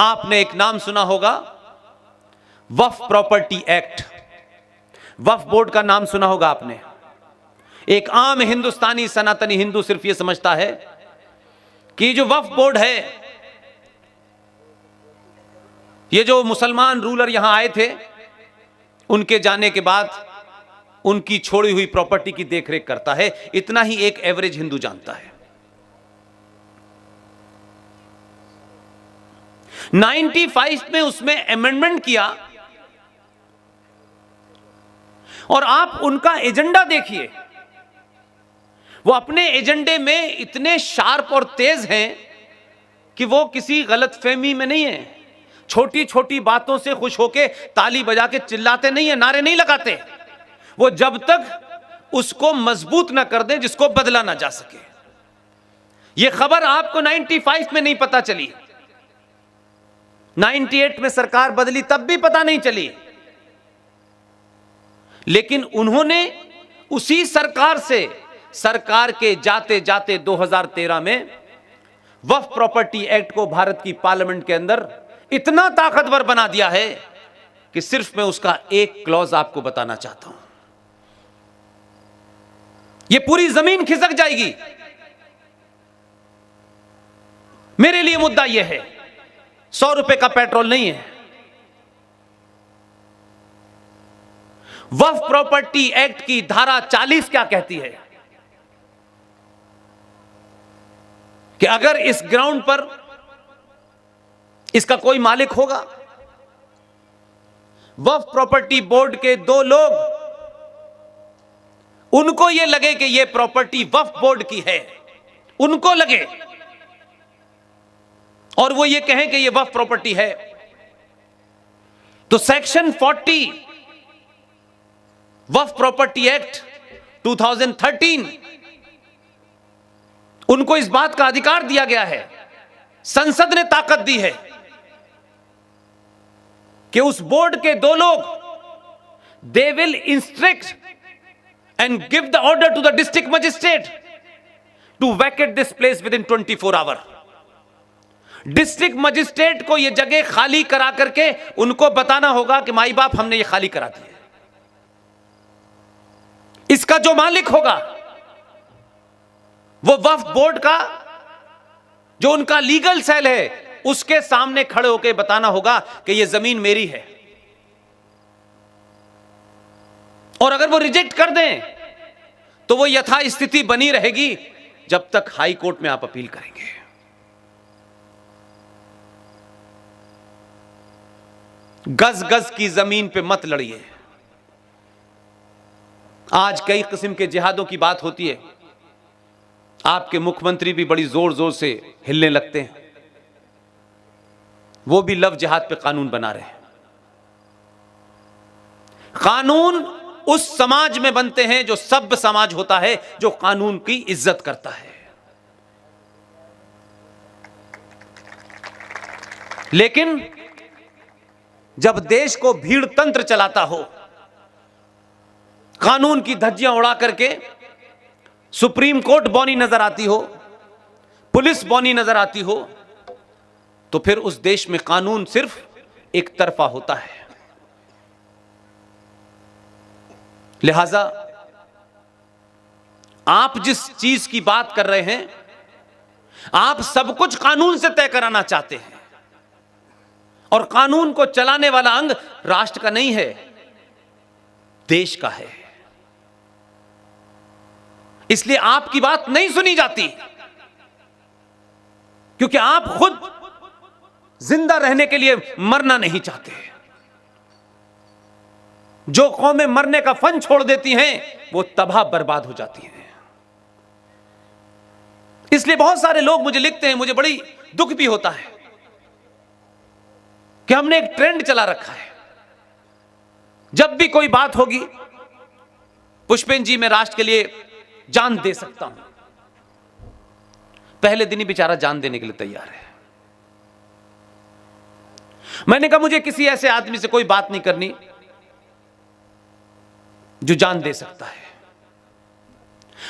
आपने एक नाम सुना होगा, वक्फ प्रॉपर्टी एक्ट। वक्फ बोर्ड का नाम सुना होगा आपने। एक आम हिंदुस्तानी सनातनी हिंदू सिर्फ यह समझता है कि जो वक्फ बोर्ड है, ये जो मुसलमान रूलर यहां आए थे, उनके जाने के बाद उनकी छोड़ी हुई प्रॉपर्टी की देखरेख करता है। इतना ही एक एवरेज हिंदू जानता है। 95 में उसमें अमेंडमेंट किया और आप उनका एजेंडा देखिए। वो अपने एजेंडे में इतने शार्प और तेज हैं कि वो किसी गलतफहमी में नहीं है। छोटी छोटी बातों से खुश होके ताली बजा के चिल्लाते नहीं है, नारे नहीं लगाते। वो जब तक उसको मजबूत ना कर दे जिसको बदला ना जा सके। ये खबर आपको 95 में नहीं पता चली, 98 में सरकार बदली तब भी पता नहीं चली, लेकिन उन्होंने उसी सरकार से, सरकार के जाते जाते 2013 में वक्फ प्रॉपर्टी एक्ट को भारत की पार्लियामेंट के अंदर इतना ताकतवर बना दिया है कि सिर्फ मैं उसका एक क्लॉज आपको बताना चाहता हूं। यह पूरी जमीन खिसक जाएगी। मेरे लिए मुद्दा यह है, 100 रुपए का पेट्रोल नहीं है। वक्फ प्रॉपर्टी एक्ट की धारा 40 क्या कहती है कि अगर इस ग्राउंड पर इसका कोई मालिक होगा, वक्फ प्रॉपर्टी बोर्ड के 2 लोग, उनको यह लगे कि यह प्रॉपर्टी वक्फ बोर्ड की है, उनको लगे और वो ये कहें कि ये वक्फ प्रॉपर्टी है, तो सेक्शन 40 वक्फ प्रॉपर्टी एक्ट 2013 उनको इस बात का अधिकार दिया गया है। संसद ने ताकत दी है कि उस बोर्ड के 2 लोग, they will instruct and give the order to the district magistrate to vacate this place within 24 hour. District magistrate को यह जगह खाली करा करके उनको बताना होगा कि माई बाप हमने यह खाली करा दी है। इसका जो मालिक होगा वो वक्फ बोर्ड का जो उनका लीगल सेल है, उसके सामने खड़े होकर बताना होगा कि यह जमीन मेरी है। और अगर वो रिजेक्ट कर दें तो वो यथास्थिति बनी रहेगी जब तक हाई कोर्ट में आप अपील करेंगे। गज गज की जमीन पे मत लड़िए। आज कई किस्म के जिहादों की बात होती है, आपके मुख्यमंत्री भी बड़ी जोर जोर से हिलने लगते हैं। वो भी लव जिहाद पे कानून बना रहे हैं। कानून उस समाज में बनते हैं जो सभ्य समाज होता है, जो कानून की इज्जत करता है। लेकिन जब देश को भीड़ तंत्र चलाता हो, कानून की धज्जियां उड़ा करके सुप्रीम कोर्ट बौनी नजर आती हो, पुलिस बौनी नजर आती हो, तो फिर उस देश में कानून सिर्फ एक तरफा होता है। लिहाजा आप जिस चीज की बात कर रहे हैं, आप सब कुछ कानून से तय कराना चाहते हैं, और कानून को चलाने वाला अंग राष्ट्र का नहीं है, देश का है। इसलिए आपकी बात नहीं सुनी जाती, क्योंकि आप खुद जिंदा रहने के लिए मरना नहीं चाहते। जो कौमें मरने का फन छोड़ देती हैं, वो तबाह बर्बाद हो जाती हैं। इसलिए बहुत सारे लोग मुझे लिखते हैं, मुझे बड़ी दुख भी होता है कि हमने एक ट्रेंड चला रखा है, जब भी कोई बात होगी, पुष्पेंद्र जी मैं राष्ट्र के लिए जान दे सकता हूं, पहले दिन ही बेचारा जान देने के लिए तैयार है। मैंने कहा मुझे किसी ऐसे आदमी से कोई बात नहीं करनी जो जान दे सकता है।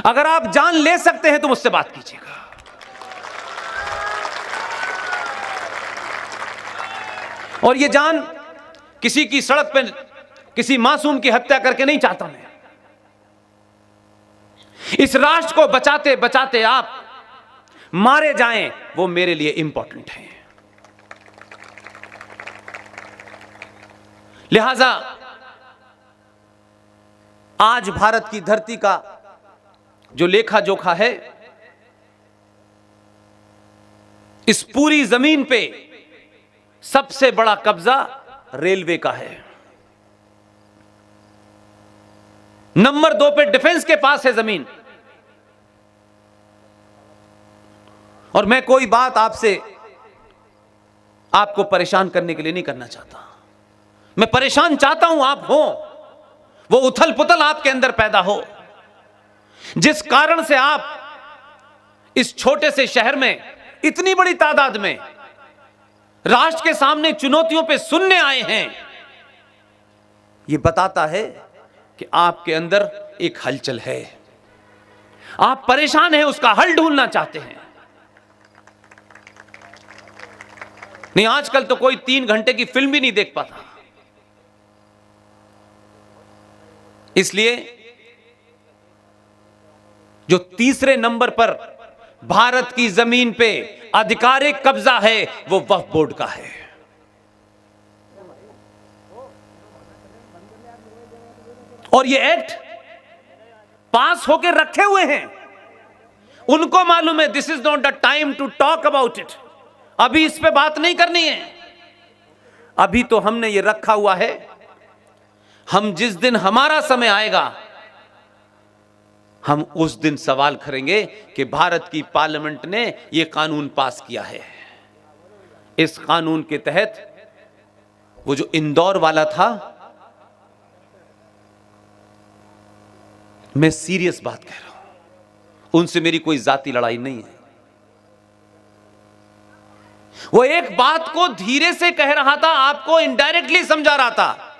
अगर आप जान ले सकते हैं तो मुझसे बात कीजिएगा। और ये जान किसी की सड़क पे किसी मासूम की हत्या करके नहीं चाहता मैं। इस राष्ट्र को बचाते बचाते आप मारे जाएं, वो मेरे लिए इंपॉर्टेंट है। लिहाजा आज भारत की धरती का जो लेखा जोखा है, इस पूरी जमीन पे सबसे बड़ा कब्जा रेलवे का है। नंबर 2 पे डिफेंस के पास है जमीन। और मैं कोई बात आपको परेशान करने के लिए नहीं करना चाहता। मैं परेशान चाहता हूं आप हो, वो उथल पुथल आपके अंदर पैदा हो जिस कारण से आप इस छोटे से शहर में इतनी बड़ी तादाद में राष्ट्र के सामने चुनौतियों पे सुनने आए हैं। यह बताता है कि आपके अंदर एक हलचल है, आप परेशान हैं, उसका हल ढूंढना चाहते हैं। नहीं, आजकल तो कोई 3 घंटे की फिल्म भी नहीं देख पाता। इसलिए जो तीसरे नंबर पर भारत की जमीन पे आधिकारिक कब्जा है वो वक्फ बोर्ड का है। और ये एक्ट पास होकर रखे हुए हैं। उनको मालूम है this is not the time to talk about it. अभी इस पे बात नहीं करनी है। अभी तो हमने ये रखा हुआ है, हम जिस दिन हमारा समय आएगा हम उस दिन सवाल करेंगे कि भारत की पार्लियामेंट ने यह कानून पास किया है। इस कानून के तहत वो जो इंदौर वाला था, मैं सीरियस बात कह रहा हूं, उनसे मेरी कोई जाती लड़ाई नहीं है। वो एक बात को धीरे से कह रहा था, आपको इनडायरेक्टली समझा रहा था,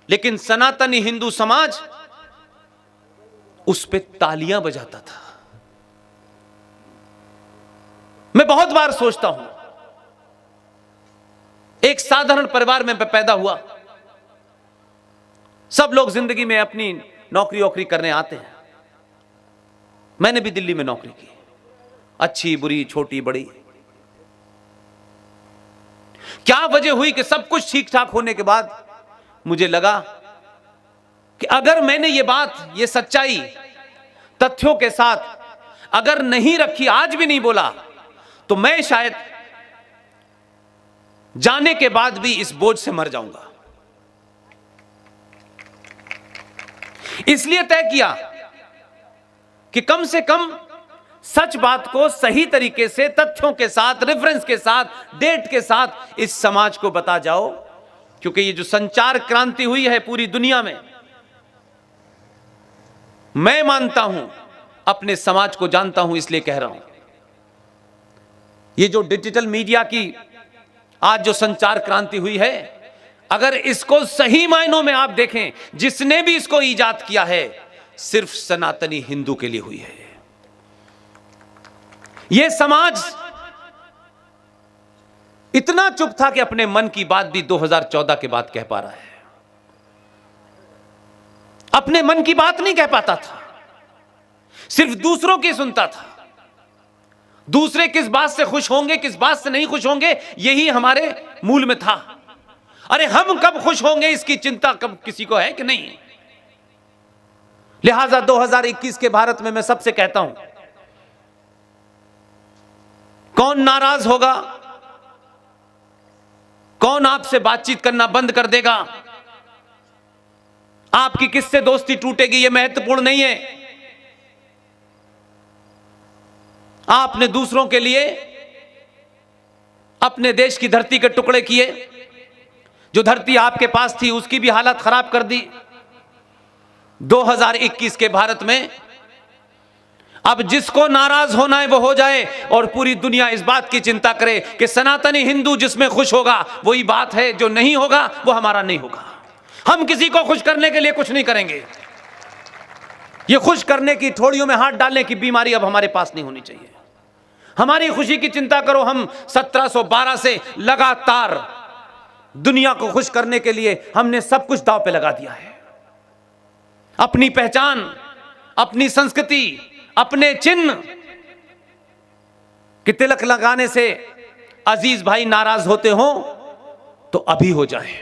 लेकिन सनातनी हिंदू समाज उस पे तालियां बजाता था। मैं बहुत बार सोचता हूं, एक साधारण परिवार में पैदा हुआ। सब लोग जिंदगी में अपनी नौकरी वोकरी करने आते हैं। मैंने भी दिल्ली में नौकरी की, अच्छी बुरी छोटी बड़ी। क्या वजह हुई कि सब कुछ ठीक ठाक होने के बाद मुझे लगा कि अगर मैंने ये बात, ये सच्चाई तथ्यों के साथ अगर नहीं रखी, आज भी नहीं बोला, तो मैं शायद जाने के बाद भी इस बोझ से मर जाऊंगा। इसलिए तय किया कि कम से कम सच बात को सही तरीके से तथ्यों के साथ, रेफरेंस के साथ, डेट के साथ इस समाज को बता जाओ। क्योंकि ये जो संचार क्रांति हुई है पूरी दुनिया में, मैं मानता हूं, अपने समाज को जानता हूं, इसलिए कह रहा हूं, ये जो डिजिटल मीडिया की आज जो संचार क्रांति हुई है, अगर इसको सही मायनों में आप देखें, जिसने भी इसको ईजाद किया है सिर्फ सनातनी हिंदू के लिए हुई है। यह समाज इतना चुप था कि अपने मन की बात भी 2014 के बाद कह पा रहा है। अपने मन की बात नहीं कह पाता था, सिर्फ दूसरों की सुनता था। दूसरे किस बात से खुश होंगे, किस बात से नहीं खुश होंगे, यही हमारे मूल में था। अरे हम कब खुश होंगे इसकी चिंता कब किसी को है कि नहीं। लिहाजा 2021 के भारत में मैं सबसे कहता हूं, कौन नाराज होगा, कौन आपसे बातचीत करना बंद कर देगा, आपकी किससे दोस्ती टूटेगी, यह महत्वपूर्ण नहीं है। आपने दूसरों के लिए अपने देश की धरती के टुकड़े किए, जो धरती आपके पास थी उसकी भी हालत खराब कर दी। 2021 के भारत में अब जिसको नाराज होना है वो हो जाए, और पूरी दुनिया इस बात की चिंता करे कि सनातनी हिंदू जिसमें खुश होगा वही बात है, जो नहीं होगा वो हमारा नहीं होगा। हम किसी को खुश करने के लिए कुछ नहीं करेंगे। ये खुश करने की, ठोड़ियों में हाथ डालने की बीमारी अब हमारे पास नहीं होनी चाहिए। हमारी खुशी की चिंता करो। हम 1712 से लगातार दुनिया को खुश करने के लिए हमने सब कुछ दांव पे लगा दिया है। अपनी पहचान, अपनी संस्कृति, अपने चिन्ह कि तिलक लगाने से अजीज भाई नाराज होते हो तो अभी हो जाएं।